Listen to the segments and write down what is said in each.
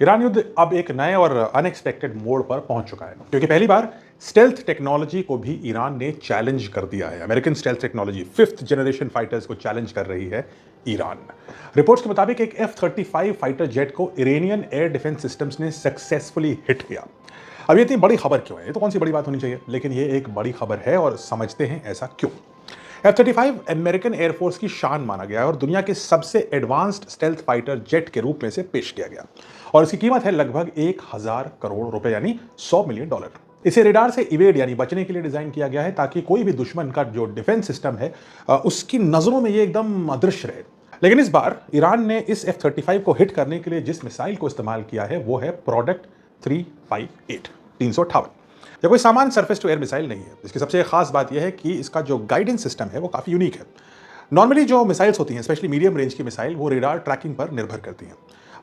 Iran युद्ध अब एक नए और अनएक्सपेक्टेड मोड़ पर पहुंच चुका है क्योंकि पहली बार स्टेल्थ टेक्नोलॉजी को भी ईरान ने चैलेंज कर दिया है। American stealth technology fifth generation fighters को चैलेंज कर रही है ईरान। रिपोर्ट्स के मुताबिक एक F-35 फाइटर जेट को इरानियन एयर डिफेंस सिस्टम्स ने सक्सेसफुली हिट किया। अब ये इतनी बड़ी खबर क्यों है? ये तो कौन सी बड़ी बात होनी चाहिए, लेकिन ये एक बड़ी खबर है और समझते हैं ऐसा क्यों। F-35 अमेरिकन एयरफोर्स की शान माना गया है और दुनिया के सबसे एडवांस्ड स्टेल्थ फाइटर जेट के रूप में से पेश किया गया और इसकी कीमत है लगभग 1000 करोड़ रुपए यानी $100 मिलियन। इसे रेडार से इवेड यानी बचने के लिए डिजाइन किया गया है ताकि कोई भी दुश्मन का जो डिफेंस सिस्टम है उसकी नजरों में ये एकदम अदृश्य रहे। लेकिन इस बार ईरान ने इस F-35 को हिट करने के लिए जिस मिसाइल को इस्तेमाल किया है वो है प्रोडक्ट 358। यह कोई सामान्य सरफेस टू एयर मिसाइल नहीं है। इसकी सबसे खास बात यह है कि इसका जो गाइडेंस सिस्टम है वो काफ़ी यूनिक है। नॉर्मली जो मिसाइल्स होती हैं, स्पेशली मीडियम रेंज की मिसाइल, वो रेडार ट्रैकिंग पर निर्भर करती हैं।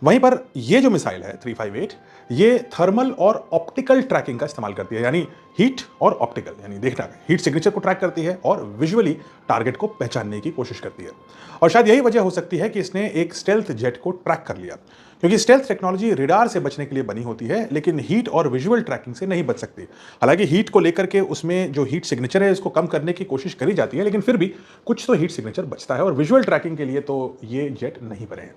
वहीं पर ये जो मिसाइल है 358, ये थर्मल और ऑप्टिकल ट्रैकिंग का इस्तेमाल करती है, यानी हीट और ऑप्टिकल, यानी देखना हीट सिग्नेचर को ट्रैक करती है और विजुअली टारगेट को पहचानने की कोशिश करती है। और शायद यही वजह हो सकती है कि इसने एक स्टेल्थ जेट को ट्रैक कर लिया, क्योंकि स्टेल्थ टेक्नोलॉजी रेडार से बचने के लिए बनी होती है लेकिन हीट और विजुअल ट्रैकिंग से नहीं बच सकती। हालांकि हीट को लेकर के उसमें जो हीट सिग्नेचर है इसको कम करने की कोशिश करी जाती है, लेकिन फिर भी कुछ तो हीट सिग्नेचर बचता है और विजुअल ट्रैकिंग के लिए तो ये जेट नहीं बने हैं।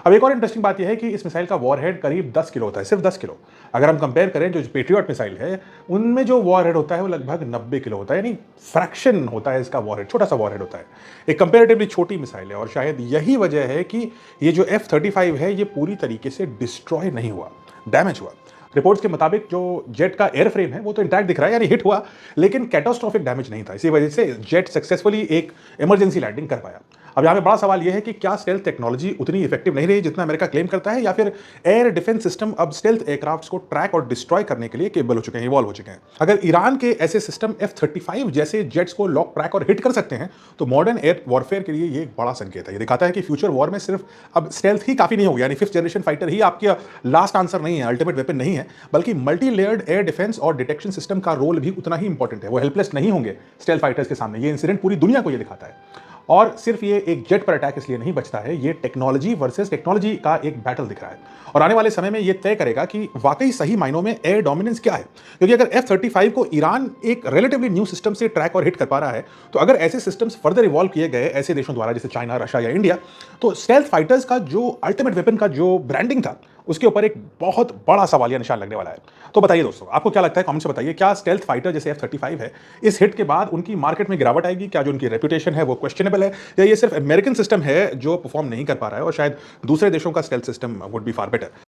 अब एक और इंटरेस्टिंग बात यह है कि इस मिसाइल का वॉरहेड करीब 10 किलो होता है, सिर्फ 10 किलो। अगर हम कंपेयर करें जो पेट्रियट मिसाइल है उनमें जो वॉरहेड होता है वो लगभग 90 किलो होता है, यानी फ्रैक्शन होता है इसका वॉरहेड, छोटा सा वॉरहेड होता है। एक कंपेरेटिवली छोटी मिसाइल है और शायद यही वजह है कि ये जो F-35 है ये पूरी तरीके से डिस्ट्रॉय नहीं हुआ, डैमेज हुआ। रिपोर्ट्स के मुताबिक जो जेट का एयर फ्रेम है वो तो इंटैक्ट दिख रहा है, यानी हिट हुआ, लेकिन कैटास्ट्रोफिक डैमेज नहीं था। इसी वजह से जेट सक्सेसफुली एक इमरजेंसी लैंडिंग कर पाया। अब यहाँ पे बड़ा सवाल यह है कि क्या स्टेल्थ टेक्नोलॉजी उतनी इफेक्टिव नहीं रही जितना अमेरिका क्लेम करता है, या फिर एयर डिफेंस सिस्टम अब स्टेल्थ एयरक्राफ्ट्स को ट्रैक और डिस्ट्रॉय करने के लिए केबल हो चुके हैं, इवॉल्व हो चुके हैं। अगर ईरान के ऐसे सिस्टम F-35 जैसे जेट्स को लॉक, ट्रैक और हिट कर सकते हैं तो मॉडर्न एयर वॉरफेयर के लिए ये एक बड़ा संकेत है। ये दिखाता है कि फ्यूचर वॉर में सिर्फ अब स्टेल्थ ही काफी नहीं होगी, यानी फिफ्थ जनरेशन फाइटर ही आपकी लास्ट आंसर नहीं है, अल्टीमेट वेपन नहीं है, बल्कि मल्टी लेयर्ड एयर डिफेंस और डिटेक्शन सिस्टम का रोल भी उतना ही इंपॉर्टेंट है। वो हेल्पलेस नहीं होंगे स्टेल्थ फाइटर्स के सामने। ये इंसिडेंट पूरी दुनिया को ये दिखाता है। और सिर्फ ये एक जेट पर अटैक इसलिए नहीं बचता है, ये टेक्नोलॉजी वर्सेस टेक्नोलॉजी का एक बैटल दिख रहा है और आने वाले समय में ये तय करेगा कि वाकई सही मायनों में एयर डोमिनेंस क्या है। क्योंकि अगर F-35 को ईरान एक रिलेटिवली न्यू सिस्टम से ट्रैक और हिट कर पा रहा है, तो अगर ऐसे सिस्टम्स फर्दर इवॉल्व किए गए ऐसे देशों द्वारा जैसे चाइना, रशिया या इंडिया, तो स्टेल्थ फाइटर्स का जो अल्टीमेट वेपन का जो ब्रांडिंग था उसके ऊपर एक बहुत बड़ा सवालिया निशान लगने वाला है। तो बताइए दोस्तों, आपको क्या लगता है? कमेंट से बताइए, क्या स्टेल्थ फाइटर जैसे F-35 है, इस हिट के बाद उनकी मार्केट में गिरावट आएगी? क्या जो उनकी रेपुटेशन है वो क्वेश्चनेबल है, या ये सिर्फ अमेरिकन सिस्टम है जो परफॉर्म नहीं कर पा रहा है और शायद दूसरे देशों का stealth system would be far better?